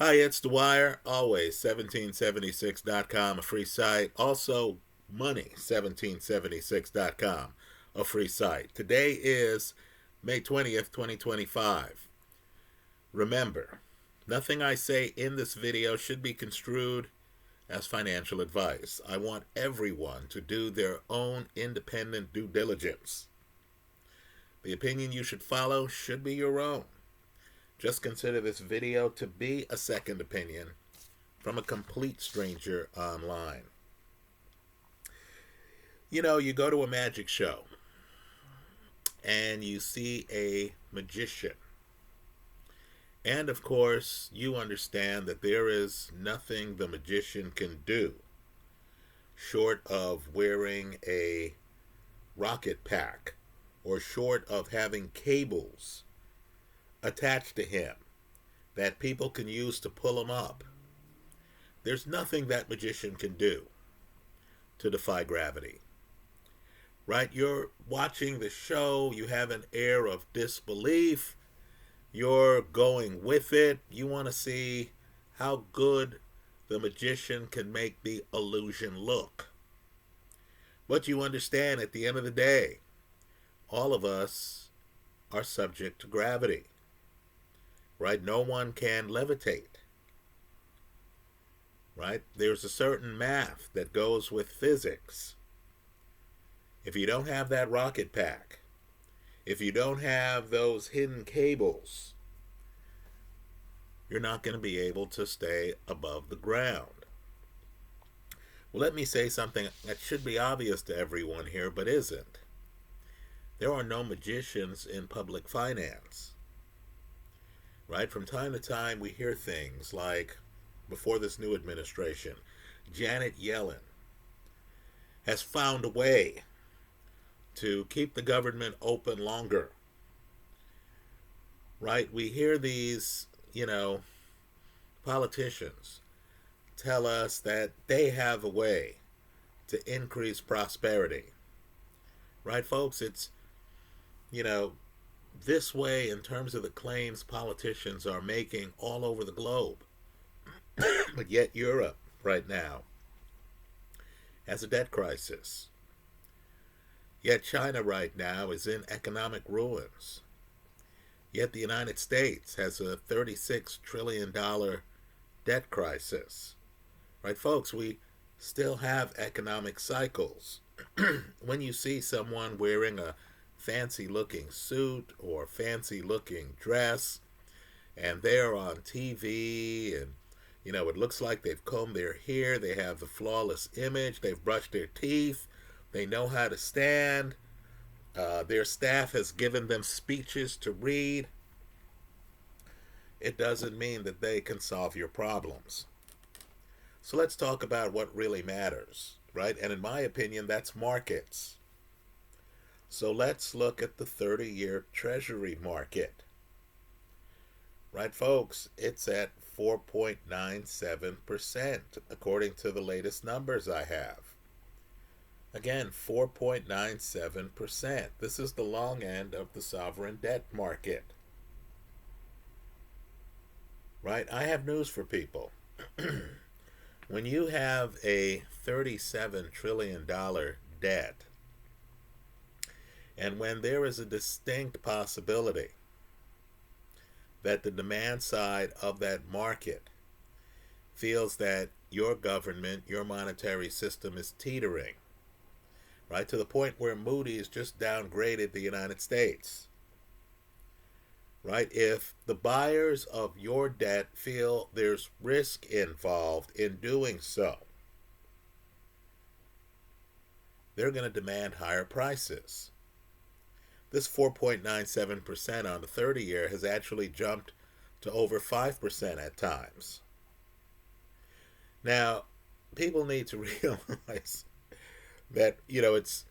Hi, it's Dwyer. Always 1776.com, a free site. Also, money1776.com, a free site. Today is May 20th, 2025. Remember, nothing I say in this video should be construed as financial advice. I want everyone to do their own independent due diligence. The opinion you should follow should be your own. Just consider this video to be a second opinion from a complete stranger online. You know, you go to a magic show and you see a magician. And of course, you understand that there is nothing the magician can do short of wearing a rocket pack or short of having cables attached to him that people can use to pull him up. There's nothing that magician can do to defy gravity. Right? You're watching the show, you have an air of disbelief, you're going with it, you want to see how good the magician can make the illusion look. But you understand at the end of the day, all of us are subject to gravity. Right? No one can levitate. Right? There's a certain math that goes with physics. If you don't have that rocket pack, if you don't have those hidden cables, you're not going to be able to stay above the ground. Well, let me say something that should be obvious to everyone here, but isn't. There are no magicians in public finance. Right? From time to time, we hear things like, before this new administration, Janet Yellen has found a way to keep the government open longer. Right? We hear these, politicians tell us that they have a way to increase prosperity. Right, folks? It's, this way in terms of the claims politicians are making all over the globe. But yet Europe right now has a debt crisis. Yet China right now is in economic ruins. Yet the United States has a $36 trillion debt crisis. Right, folks, we still have economic cycles. When you see someone wearing a fancy looking suit or fancy looking dress and they're on TV and it looks like they've combed their hair, they have the flawless image, they've brushed their teeth, they know how to stand, their staff has given them speeches to read. It doesn't mean that they can solve your problems. So let's talk about what really matters, right? And in my opinion, that's markets. So let's look at the 30-year Treasury market. Right, folks, it's at 4.97%, according to the latest numbers I have. Again, 4.97%. This is the long end of the sovereign debt market. Right? I have news for people. When you have a $37 trillion debt, and when there is a distinct possibility that the demand side of that market feels that your government, your monetary system is teetering, right, to the point where Moody's just downgraded the United States, right? If the buyers of your debt feel there's risk involved in doing so, they're going to demand higher prices. This 4.97% on the 30-year has actually jumped to over 5% at times. Now, people need to realize that, it's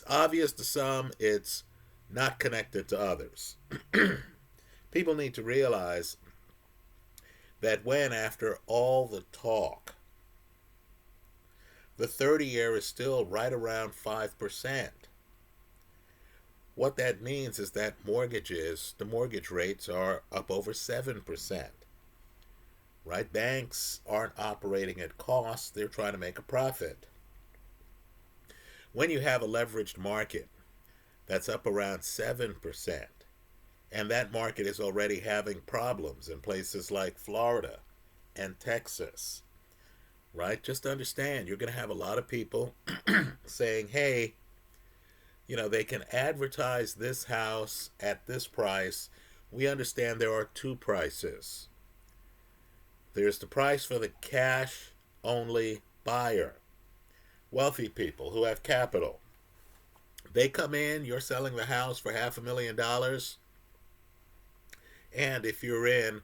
obvious to some, it's not connected to others. People need to realize that when, after all the talk, the 30-year is still right around 5%, what that means is that the mortgage rates are up over 7%. right? Banks aren't operating at cost, they're trying to make a profit. When you have a leveraged market that's up around 7%, and that market is already having problems in places like Florida and Texas, right? Just understand you're going to have a lot of people saying, hey, they can advertise this house at this price. We understand there are two prices. There's the price for the cash only buyer, wealthy people who have capital. They come in, you're selling the house for $500,000. And if you're in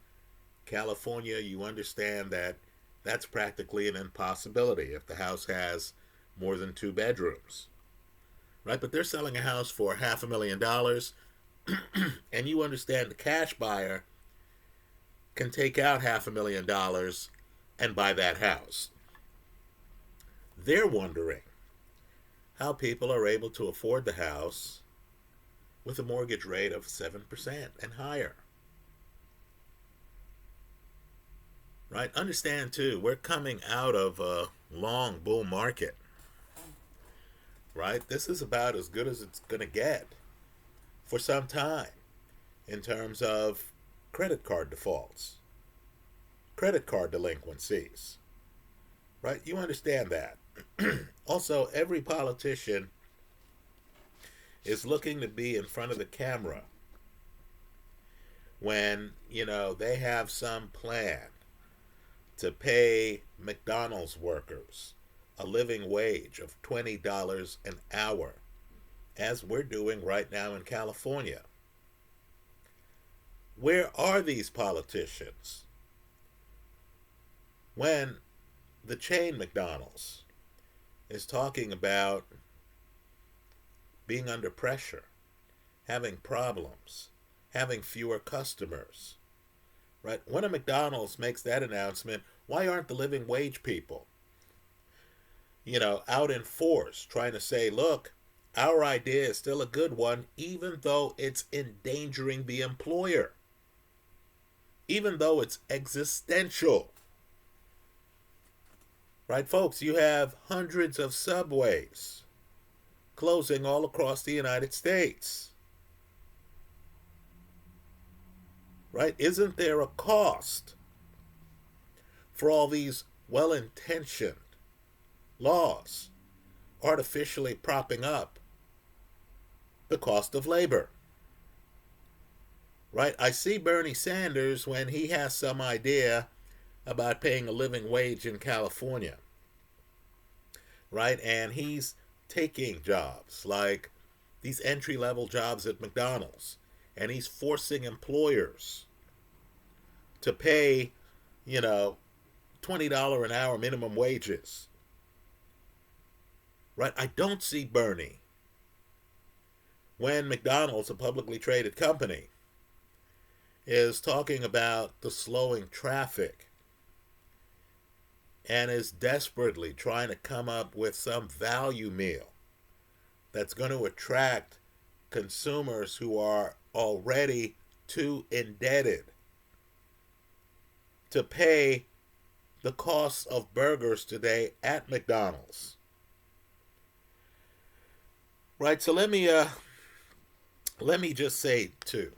California, you understand that that's practically an impossibility if the house has more than 2 bedrooms, right? But they're selling a house for $500,000, and you understand the cash buyer can take out $500,000 and buy that house. They're wondering how people are able to afford the house with a mortgage rate of 7% and higher. Right? Understand too, we're coming out of a long bull market. Right? This is about as good as it's going to get for some time in terms of credit card defaults, credit card delinquencies. Right? You understand that. Also, every politician is looking to be in front of the camera when, they have some plan to pay McDonald's workers a living wage of $20 an hour, as we're doing right now in California. Where are these politicians when the chain McDonald's is talking about being under pressure, having problems, having fewer customers? Right? When a McDonald's makes that announcement, why aren't the living wage people, out in force trying to say, look, our idea is still a good one, even though it's endangering the employer, even though it's existential? Right, folks? You have hundreds of subways closing all across the United States. Right? Isn't there a cost for all these well-intentioned laws artificially propping up the cost of labor? Right? I see Bernie Sanders when he has some idea about paying a living wage in California. Right? And he's taking jobs like these entry-level jobs at McDonald's, and he's forcing employers to pay, $20 an hour minimum wages. Right? I don't see Bernie when McDonald's, a publicly traded company, is talking about the slowing traffic and is desperately trying to come up with some value meal that's going to attract consumers who are already too indebted to pay the cost of burgers today at McDonald's. Right, so let me just say too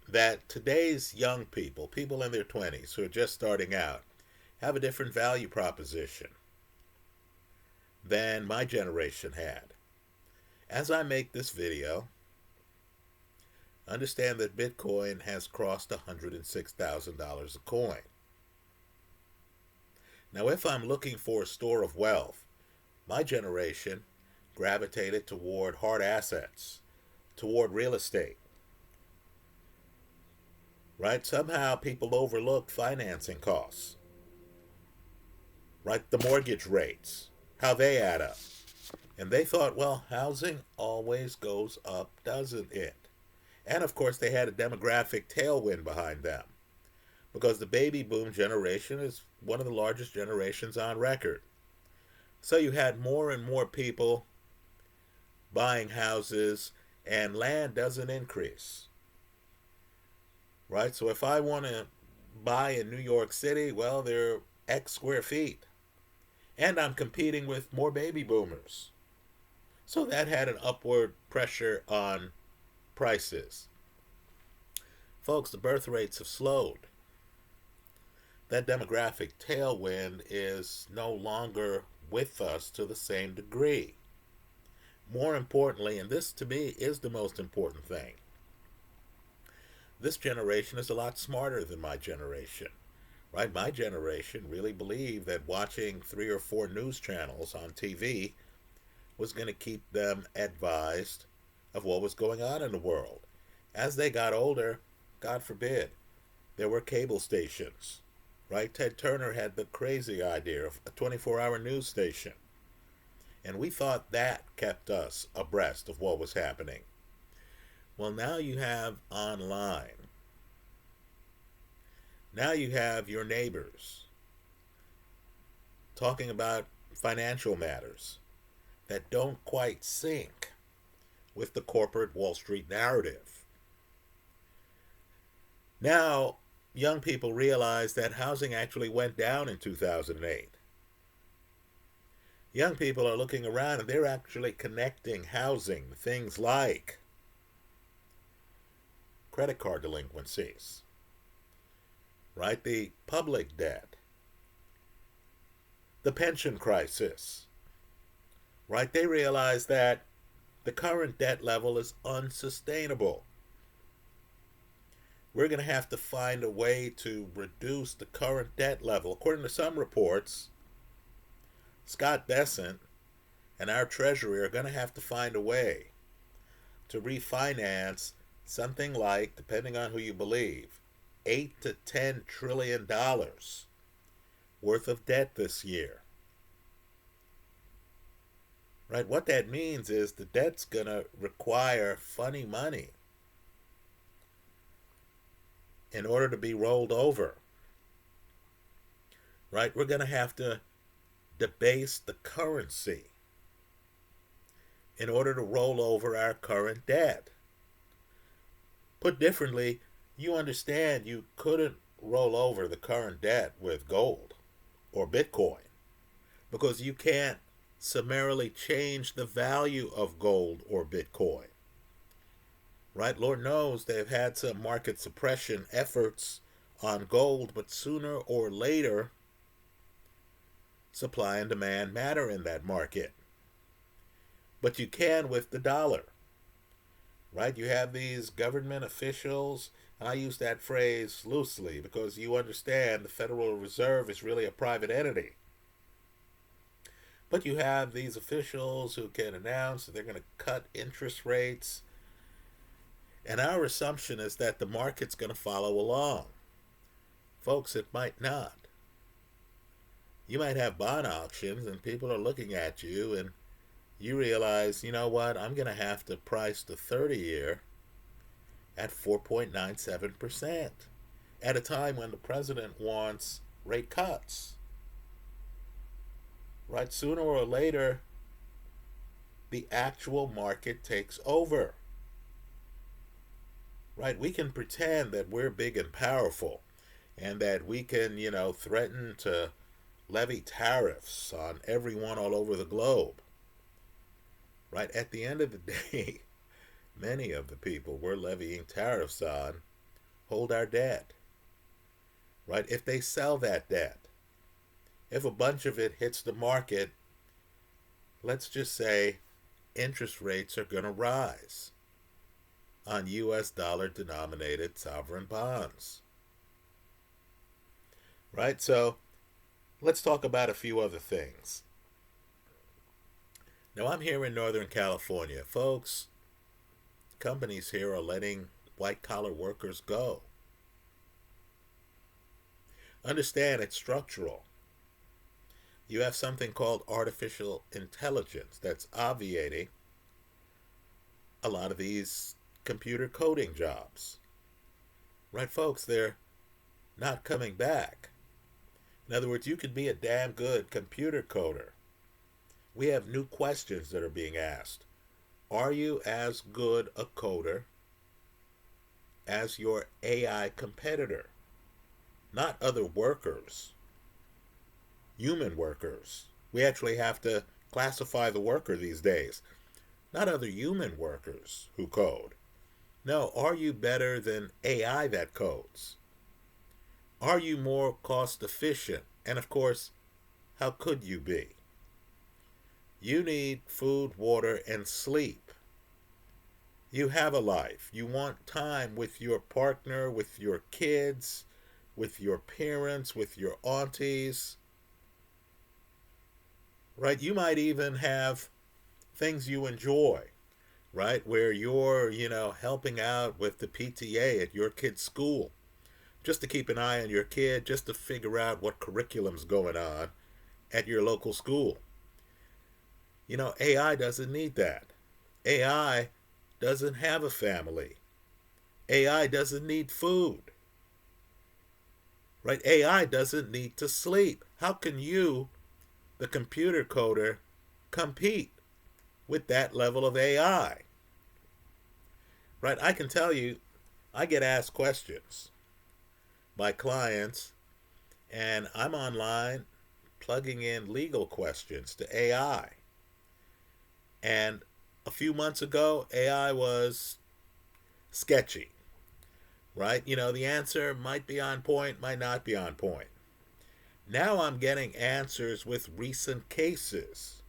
that today's young people in their 20s who are just starting out, have a different value proposition than my generation had. As I make this video, understand that Bitcoin has crossed $106,000 a coin. Now, if I'm looking for a store of wealth, my generation gravitated toward hard assets, toward real estate. Right? Somehow people overlook financing costs. Right? The mortgage rates, how they add up. And they thought, well, housing always goes up, doesn't it? And of course, they had a demographic tailwind behind them, because the baby boom generation is one of the largest generations on record. So you had more and more people buying houses, and land doesn't increase. Right? So if I want to buy in New York City, well, they're X square feet. And I'm competing with more baby boomers. So that had an upward pressure on prices. Folks, the birth rates have slowed. That demographic tailwind is no longer with us to the same degree. More importantly, and this to me is the most important thing, this generation is a lot smarter than my generation. Right? My generation really believed that watching 3 or 4 news channels on TV was going to keep them advised of what was going on in the world. As they got older, God forbid, there were cable stations. Right? Ted Turner had the crazy idea of a 24-hour news station. And we thought that kept us abreast of what was happening. Well, now you have online. Now you have your neighbors talking about financial matters that don't quite sync with the corporate Wall Street narrative. Now, young people realize that housing actually went down in 2008. Young people are looking around and they're actually connecting housing to things like credit card delinquencies, right? The public debt, the pension crisis, right? They realize that the current debt level is unsustainable. We're going to have to find a way to reduce the current debt level. According to some reports, Scott Bessent and our Treasury are going to have to find a way to refinance something like, depending on who you believe, $8 to $10 trillion worth of debt this year. Right? What that means is the debt's going to require funny money in order to be rolled over. Right? We're going to have to debase the currency in order to roll over our current debt. Put differently, you understand you couldn't roll over the current debt with gold or Bitcoin because you can't summarily change the value of gold or Bitcoin. Right? Lord knows they've had some market suppression efforts on gold, but sooner or later, supply and demand matter in that market. But you can with the dollar. Right? You have these government officials, and I use that phrase loosely because you understand the Federal Reserve is really a private entity. But you have these officials who can announce that they're going to cut interest rates. And our assumption is that the market's going to follow along. Folks, it might not. You might have bond auctions and people are looking at you and you realize, you know what, I'm going to have to price the 30-year at 4.97% at a time when the president wants rate cuts. Right? Sooner or later, the actual market takes over. Right? We can pretend that we're big and powerful and that we can, threaten to levy tariffs on everyone all over the globe. Right? At the end of the day, many of the people we're levying tariffs on hold our debt. Right? If they sell that debt, if a bunch of it hits the market, let's just say interest rates are going to rise on US dollar denominated sovereign bonds. Right? So let's talk about a few other things. Now, I'm here in Northern California. Folks, companies here are letting white-collar workers go. Understand it's structural. You have something called artificial intelligence that's obviating a lot of these computer coding jobs. Right, folks, they're not coming back. In other words, you could be a damn good computer coder. We have new questions that are being asked. Are you as good a coder as your AI competitor? not other workers, human workers. We actually have to classify the worker these days. Not other human workers who code. No, are you better than AI that codes? Are you more cost efficient? And of course, how could you be? You need food, water, and sleep. You have a life. You want time with your partner, with your kids, with your parents, with your aunties, right? You might even have things you enjoy, right? Where you're, helping out with the PTA at your kid's school, just to keep an eye on your kid, just to figure out what curriculum's going on at your local school. AI doesn't need that. AI doesn't have a family. AI doesn't need food, right? AI doesn't need to sleep. How can you, the computer coder, compete with that level of AI? Right? I can tell you, I get asked questions by clients, and I'm online plugging in legal questions to AI. And a few months ago, AI was sketchy, right? The answer might be on point, might not be on point. Now I'm getting answers with recent cases.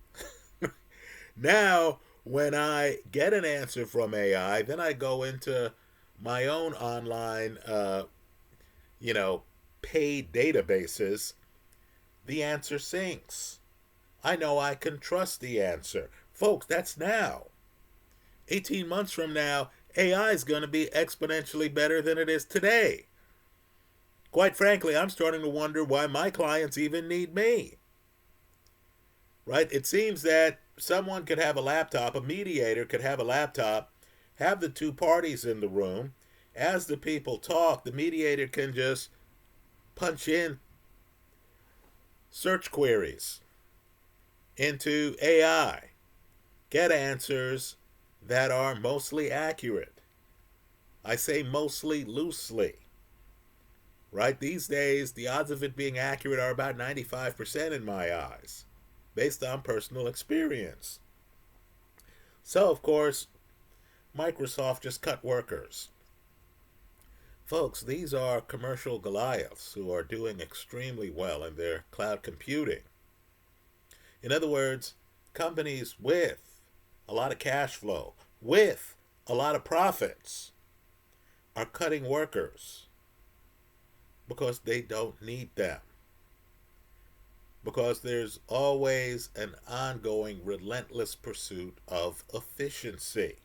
Now, when I get an answer from AI, then I go into my own online, paid databases. The answer syncs. I know I can trust the answer. Folks, that's now. 18 months from now, AI is going to be exponentially better than it is today. Quite frankly, I'm starting to wonder why my clients even need me. Right? It seems that someone could have a laptop, a mediator could have a laptop, have the two parties in the room. As the people talk, the mediator can just punch in search queries into AI, get answers that are mostly accurate. I say mostly loosely, right? These days, the odds of it being accurate are about 95% in my eyes, based on personal experience. So, of course, Microsoft just cut workers. Folks, these are commercial Goliaths who are doing extremely well in their cloud computing. In other words, companies with a lot of cash flow, with a lot of profits, are cutting workers because they don't need them. Because there's always an ongoing, relentless pursuit of efficiency.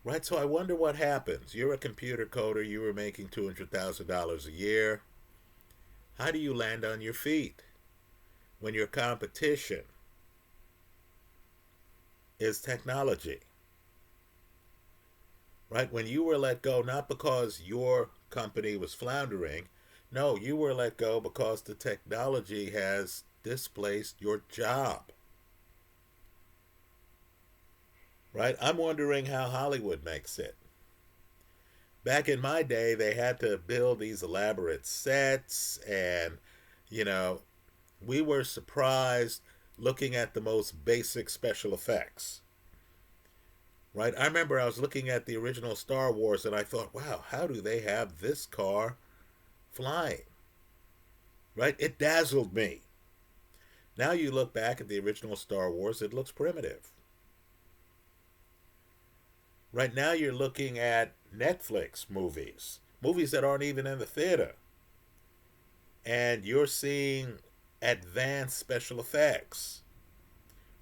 Right? So I wonder what happens. You're a computer coder, you were making $200,000 a year. How do you land on your feet when your competition is technology? Right? When you were let go, not because your company was floundering, no, you were let go because the technology has displaced your job. Right? I'm wondering how Hollywood makes it. Back in my day, they had to build these elaborate sets, and, we were surprised looking at the most basic special effects. Right? I remember I was looking at the original Star Wars and I thought, wow, how do they have this car flying? Right? It dazzled me. Now you look back at the original Star Wars, it looks primitive. Right now you're looking at Netflix movies that aren't even in the theater. And you're seeing advanced special effects.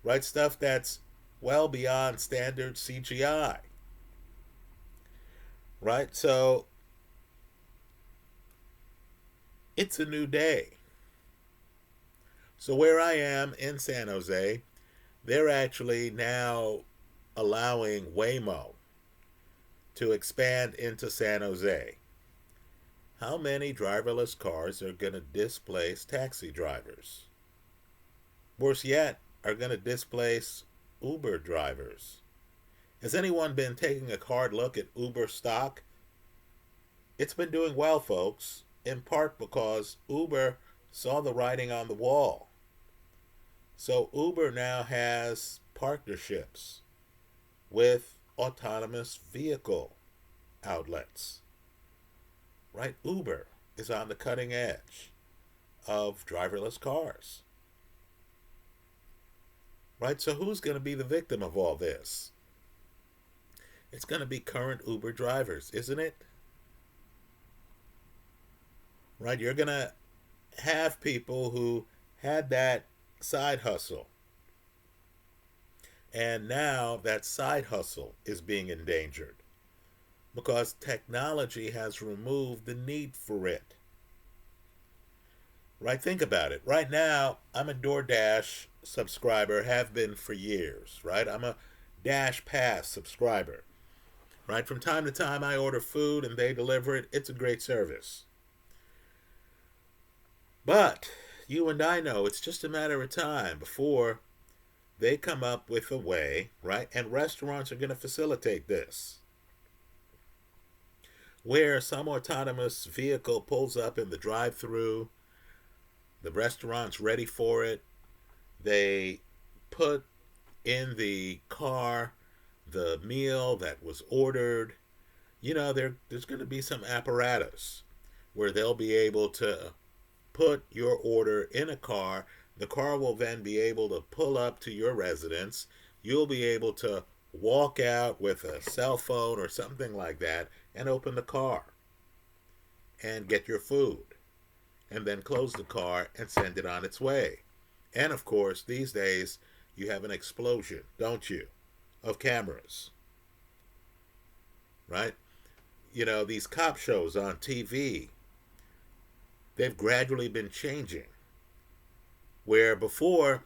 Right? Stuff that's well beyond standard CGI. Right? So it's a new day. So where I am in San Jose, they're actually now allowing Waymo to expand into San Jose. How many driverless cars are going to displace taxi drivers? Worse yet, are going to displace Uber drivers. Has anyone been taking a hard look at Uber stock? It's been doing well, folks, in part because Uber saw the writing on the wall. So Uber now has partnerships with autonomous vehicle outlets, right? Uber is on the cutting edge of driverless cars, right? So who's going to be the victim of all this? It's going to be current Uber drivers, isn't it? Right? You're going to have people who had that side hustle, and now that side hustle is being endangered because technology has removed the need for it. Right? Think about it. Right now, I'm a DoorDash subscriber, have been for years, right? I'm a Dash Pass subscriber. Right? From time to time, I order food and they deliver it. It's a great service. But you and I know it's just a matter of time before they come up with a way, right? And restaurants are going to facilitate this, where some autonomous vehicle pulls up in the drive-through, the restaurant's ready for it, they put in the car the meal that was ordered. There's going to be some apparatus where they'll be able to put your order in a car. The car will then be able to pull up to your residence. You'll be able to walk out with a cell phone or something like that and open the car and get your food, and then close the car and send it on its way. And of course, these days, you have an explosion, don't you, of cameras, right? These cop shows on TV, they've gradually been changing. Where before,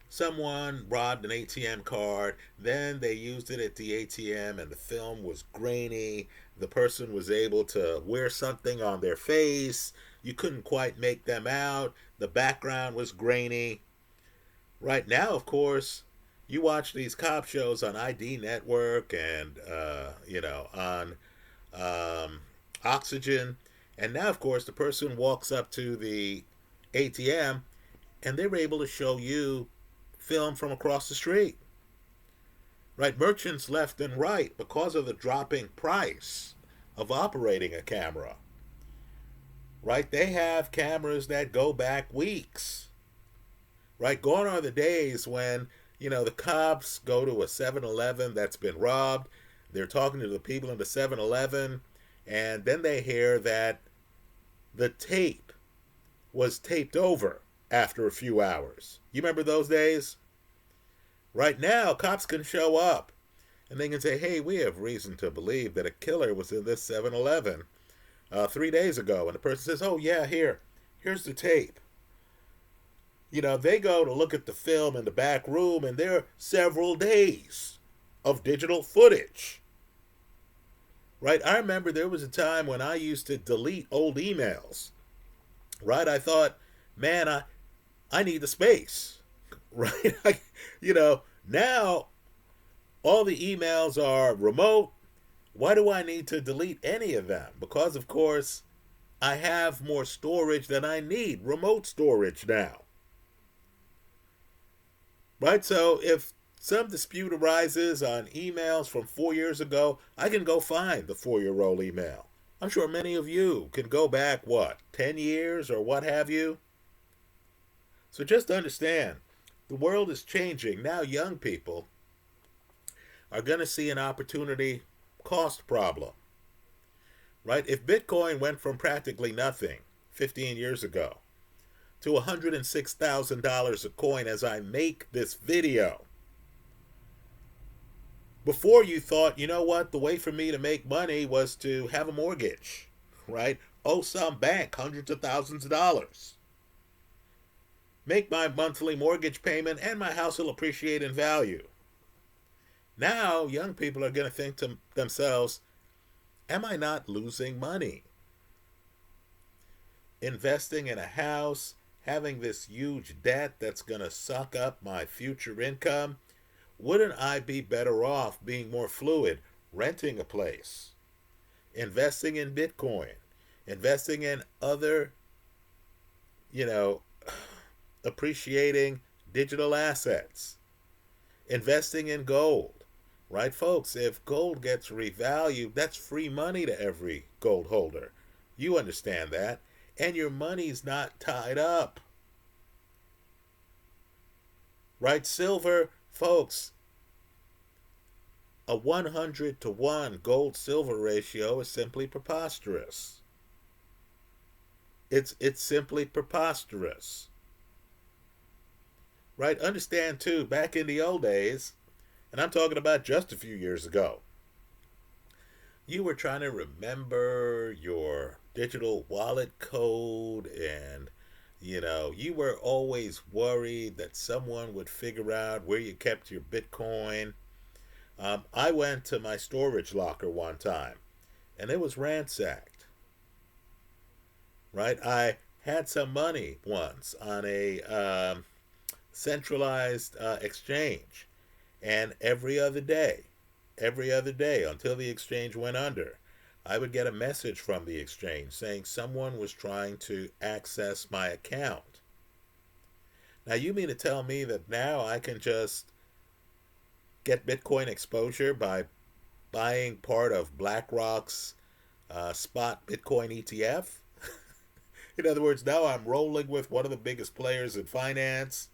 someone robbed an ATM card, then they used it at the ATM and the film was grainy. The person was able to wear something on their face. You couldn't quite make them out. The background was grainy. Right now, of course, you watch these cop shows on ID Network and, on Oxygen. And now, of course, the person walks up to the ATM and they're able to show you film from across the street. Right? Merchants left and right, because of the dropping price of operating a camera, right? They have cameras that go back weeks. Right? Gone are the days when, the cops go to a 7-Eleven that's been robbed. They're talking to the people in the 7-Eleven, and then they hear that the tape was taped over after a few hours. You remember those days? Right now, cops can show up and they can say, hey, we have reason to believe that a killer was in this 7-Eleven 3 days ago. And the person says, oh, yeah, here's the tape. They go to look at the film in the back room, and there are several days of digital footage. Right? I remember there was a time when I used to delete old emails. Right? I thought, man, I need the space. Right? Now all the emails are remote. Why do I need to delete any of them? Because, of course, I have more storage than I need. Remote storage now. Right? So if some dispute arises on emails from 4 years ago, I can go find the 4-year-old email. I'm sure many of you can go back, 10 years or what have you? So just understand, the world is changing. Now young people are going to see an opportunity cost problem. Right? If Bitcoin went from practically nothing 15 years ago to $106,000 a coin as I make this video, before you thought, you know what, the way for me to make money was to have a mortgage, right? Owe some bank hundreds of thousands of dollars. Make my monthly mortgage payment and my house will appreciate in value. Now, young people are going to think to themselves, am I not losing money? Investing in a house, having this huge debt that's going to suck up my future income, wouldn't I be better off being more fluid, renting a place, investing in Bitcoin, investing in other, you know, appreciating digital assets, investing in gold. Right, folks? If gold gets revalued, that's free money to every gold holder. You understand that. And your money's not tied up. Right? Silver, folks, a 100 to 1 gold silver ratio is simply preposterous. It's simply preposterous. Right? Understand too, back in the old days, and I'm talking about just a few years ago, you were trying to remember your digital wallet code, and you were always worried that someone would figure out where you kept your Bitcoin. I went to my storage locker one time and it was ransacked. Right? I had some money once on a centralized exchange, and every other day until the exchange went under, I would get a message from the exchange saying someone was trying to access my account. Now, you mean to tell me that now I can just get Bitcoin exposure by buying part of BlackRock's spot Bitcoin ETF? In other words, now I'm rolling with one of the biggest players in finance.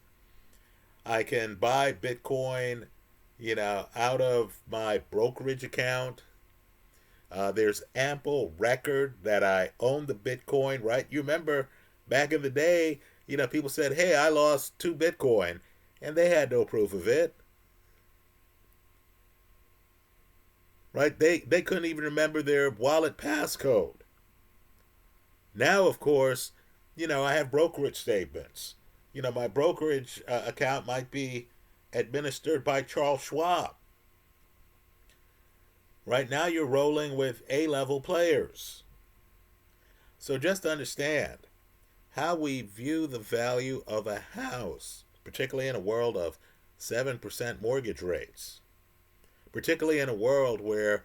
I can buy Bitcoin, out of my brokerage account. There's ample record that I own the Bitcoin, right? You remember back in the day, people said, hey, I lost 2 Bitcoin, and they had no proof of it, right? They couldn't even remember their wallet passcode. Now, of course, I have brokerage statements. My brokerage account might be administered by Charles Schwab. Right now, you're rolling with A-level players. So just understand how we view the value of a house, particularly in a world of 7% mortgage rates, particularly in a world where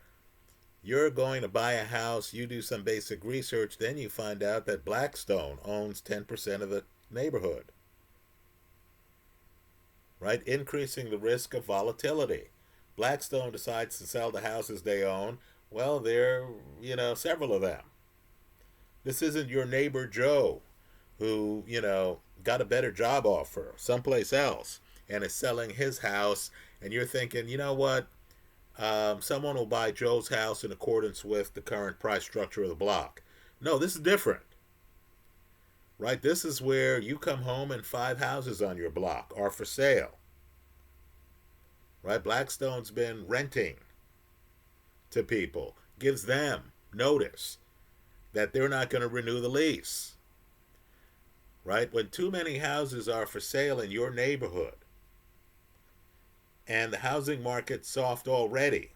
you're going to buy a house, you do some basic research, then you find out that Blackstone owns 10% of the neighborhood. Right? Increasing the risk of volatility. Blackstone decides to sell the houses they own. Well, there are, several of them. This isn't your neighbor Joe who, got a better job offer someplace else and is selling his house, and you're thinking, you know what? Someone will buy Joe's house in accordance with the current price structure of the block. No, this is different. Right? This is where you come home and 5 houses on your block are for sale. Right? Blackstone's been renting to people, gives them notice that they're not going to renew the lease. Right? When too many houses are for sale in your neighborhood and the housing market's soft already,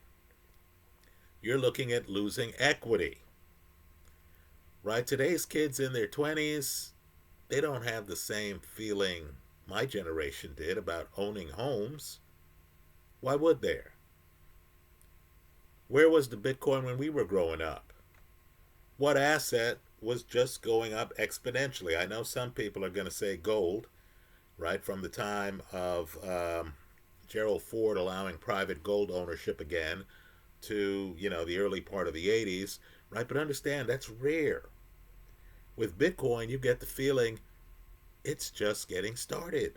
you're looking at losing equity. Right? Today's kids in their 20s, they don't have the same feeling my generation did about owning homes. Why would there? Where was the Bitcoin when we were growing up? What asset was just going up exponentially? I know some people are going to say gold, right? From the time of Gerald Ford allowing private gold ownership again to, the early part of the 80s, right? But understand, that's rare. With Bitcoin, you get the feeling it's just getting started.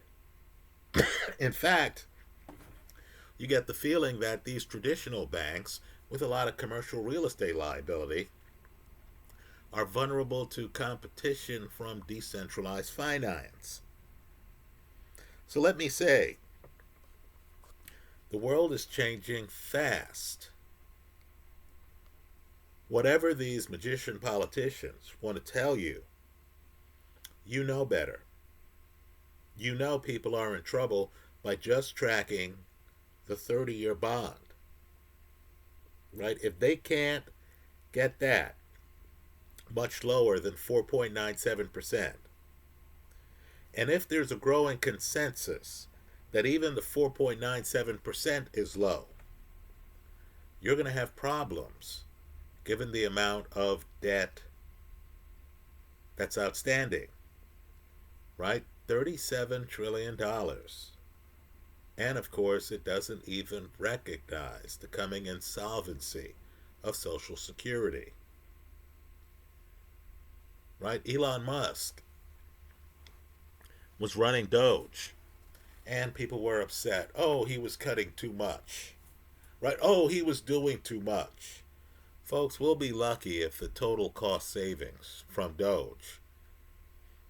In fact, you get the feeling that these traditional banks with a lot of commercial real estate liability are vulnerable to competition from decentralized finance. So let me say, the world is changing fast. Whatever these magician politicians want to tell you, you know better. You know people are in trouble by just tracking the 30-year bond. Right? If they can't get that much lower than 4.97%, and if there's a growing consensus that even the 4.97% is low, you're going to have problems given the amount of debt that's outstanding, right? $37 trillion. And of course, it doesn't even recognize the coming insolvency of Social Security, right? Elon Musk was running Doge, and people were upset. Oh, he was cutting too much, right? Oh, he was doing too much. Folks, we'll be lucky if the total cost savings from Doge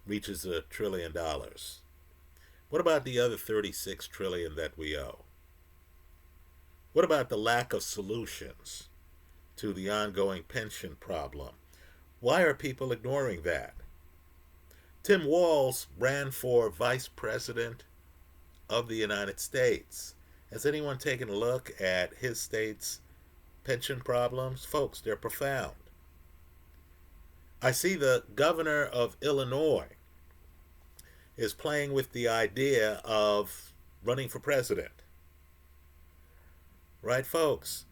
reaches $1 trillion. What about the other 36 trillion that we owe? What about the lack of solutions to the ongoing pension problem? Why are people ignoring that? Tim Walz ran for vice president of the United States. Has anyone taken a look at his state's pension problems? Folks, they're profound. I see the governor of Illinois is playing with the idea of running for president. Right, folks?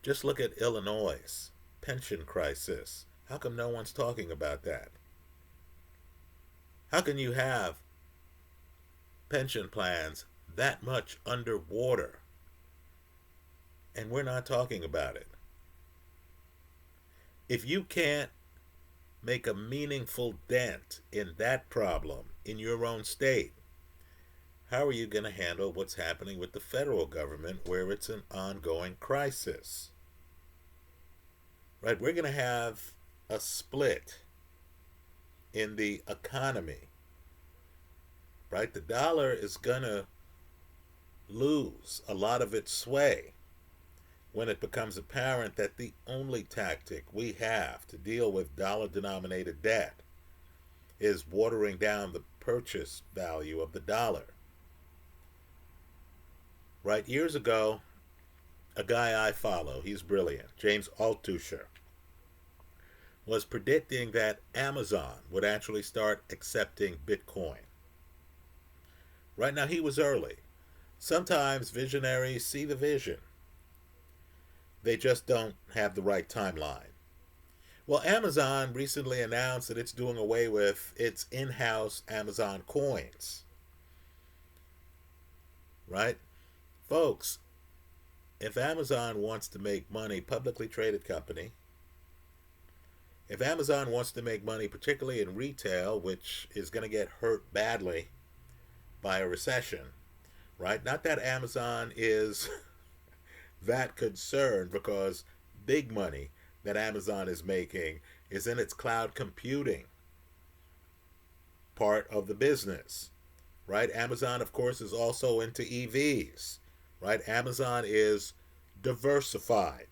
Just look at Illinois' pension crisis. How come no one's talking about that? How can you have pension plans that much underwater and we're not talking about it? If you can't make a meaningful dent in that problem in your own state, how are you going to handle what's happening with the federal government where it's an ongoing crisis? Right? We're going to have a split in the economy. Right? The dollar is going to lose a lot of its sway when it becomes apparent that the only tactic we have to deal with dollar-denominated debt is watering down the purchase value of the dollar. Right? Years ago, a guy I follow, he's brilliant, James Altucher, was predicting that Amazon would actually start accepting Bitcoin. Right now, he was early. Sometimes visionaries see the vision. They just don't have the right timeline. Well, Amazon recently announced that it's doing away with its in-house Amazon coins. Right? Folks, if Amazon wants to make money, publicly traded company, if Amazon wants to make money, particularly in retail, which is going to get hurt badly by a recession, right? Not that Amazon is that concerned, because big money that Amazon is making is in its cloud computing part of the business, right? Amazon, of course, is also into EVs, right? Amazon is diversified.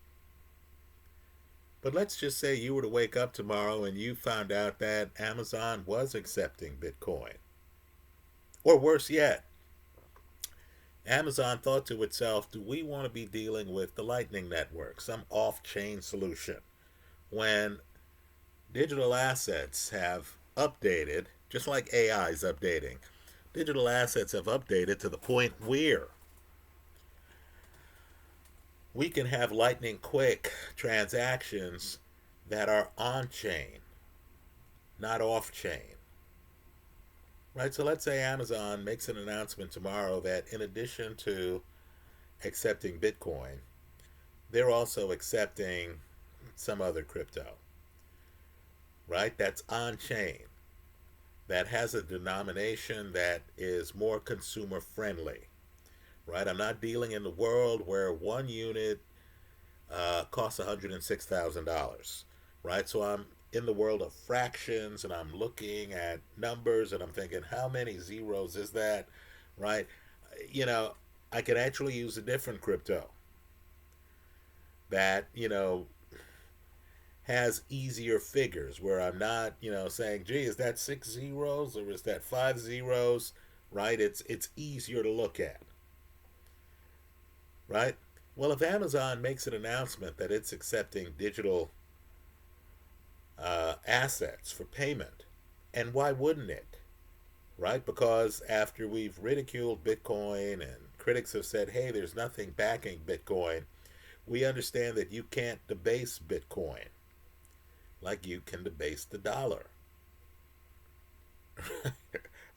But let's just say you were to wake up tomorrow and you found out that Amazon was accepting Bitcoin. Or worse yet, Amazon thought to itself, do we want to be dealing with the Lightning Network, some off-chain solution, when digital assets have updated, just like AI is updating, digital assets have updated to the point where we can have lightning quick transactions that are on-chain, not off-chain. Right, so let's say Amazon makes an announcement tomorrow that in addition to accepting Bitcoin, they're also accepting some other crypto, right? That's on-chain, that has a denomination that is more consumer friendly, right? I'm not dealing in the world where one unit costs $106,000, right? So I'm in the world of fractions and I'm looking at numbers and I'm thinking, how many zeros is that, right? You know, I could actually use a different crypto that, has easier figures where I'm not, saying, gee, is that 6 zeros or is that 5 zeros, right? It's easier to look at, right? Well, if Amazon makes an announcement that it's accepting digital assets for payment, and why wouldn't it, right? Because after we've ridiculed Bitcoin and critics have said, hey, there's nothing backing Bitcoin, We understand that you can't debase Bitcoin like you can debase the dollar.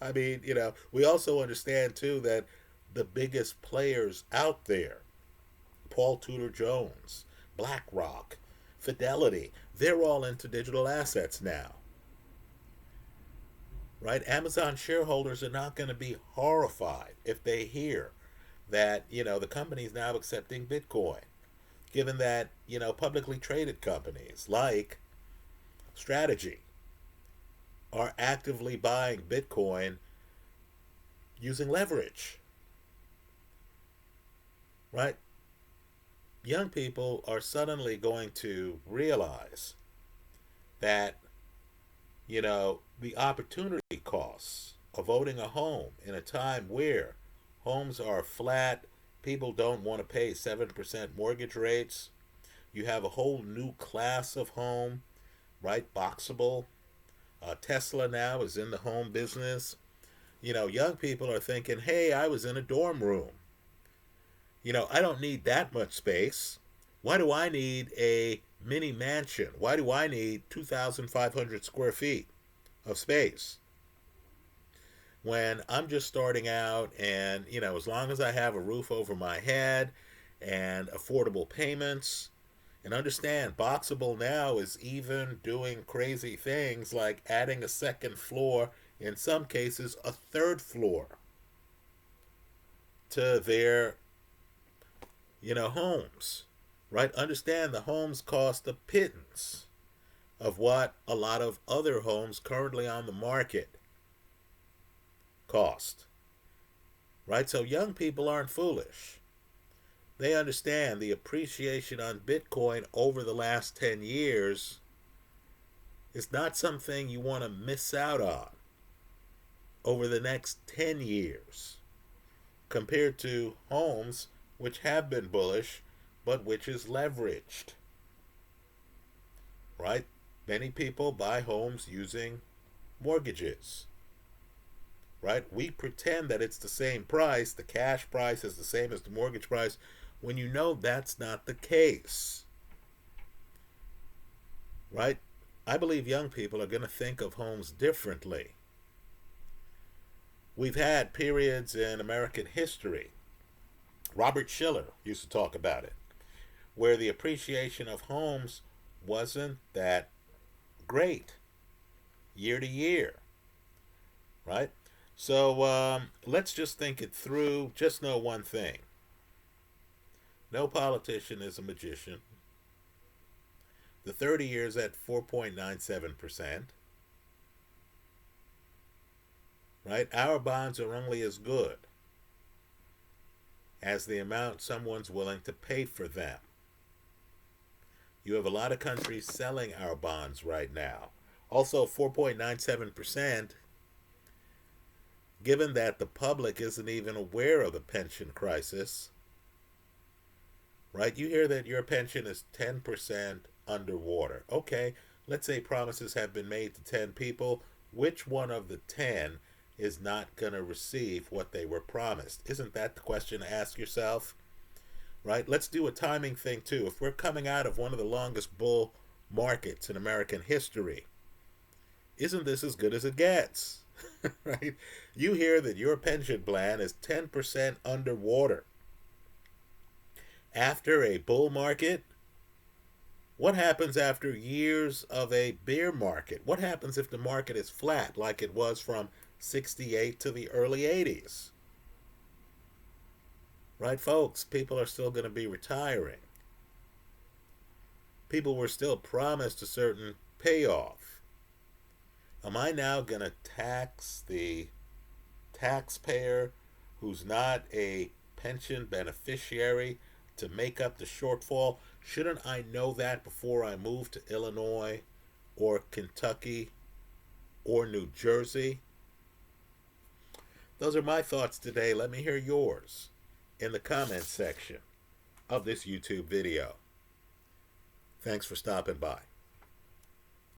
I mean, we also understand too that the biggest players out there, Paul Tudor Jones, BlackRock, Fidelity, they're all into digital assets now. Right? Amazon shareholders are not going to be horrified if they hear that, the company's now accepting Bitcoin, given that, publicly traded companies like Strategy are actively buying Bitcoin using leverage. Right? Young people are suddenly going to realize that, the opportunity costs of owning a home in a time where homes are flat, people don't want to pay 7% mortgage rates. You have a whole new class of home, right? Boxable. Tesla now is in the home business. Young people are thinking, hey, I was in a dorm room. I don't need that much space. Why do I need a mini mansion? Why do I need 2,500 square feet of space when I'm just starting out? And, as long as I have a roof over my head and affordable payments, and understand, Boxable now is even doing crazy things like adding a second floor, in some cases, a third floor to their, homes. Right? Understand the homes cost a pittance of what a lot of other homes currently on the market cost. Right? So young people aren't foolish. They understand the appreciation on Bitcoin over the last 10 years is not something you want to miss out on over the next 10 years compared to homes which have been bullish but which is leveraged. Right? Many people buy homes using mortgages. Right? We pretend that it's the same price, the cash price is the same as the mortgage price, when that's not the case. Right? I believe young people are going to think of homes differently. We've had periods in American history, Robert Schiller used to talk about it, where the appreciation of homes wasn't that great year to year. Right? So let's just think it through. Just know one thing. No politician is a magician. The 30 years at 4.97%. Right? Our bonds are only as good as the amount someone's willing to pay for them. You have a lot of countries selling our bonds right now. Also, 4.97%, given that the public isn't even aware of the pension crisis. Right? You hear that your pension is 10% underwater. Okay, let's say promises have been made to 10 people. Which one of the 10 is not going to receive what they were promised? Isn't that the question to ask yourself? Right? Let's do a timing thing too. If we're coming out of one of the longest bull markets in American history, isn't this as good as it gets? Right? You hear that your pension plan is 10% underwater after a bull market. What happens after years of a bear market? What happens if the market is flat like it was from 68 to the early 80s? Right, folks? People are still going to be retiring. People were still promised a certain payoff. Am I now going to tax the taxpayer who's not a pension beneficiary to make up the shortfall? Shouldn't I know that before I move to Illinois or Kentucky or New Jersey? Those are my thoughts today. Let me hear yours in the comments section of this YouTube video. Thanks for stopping by.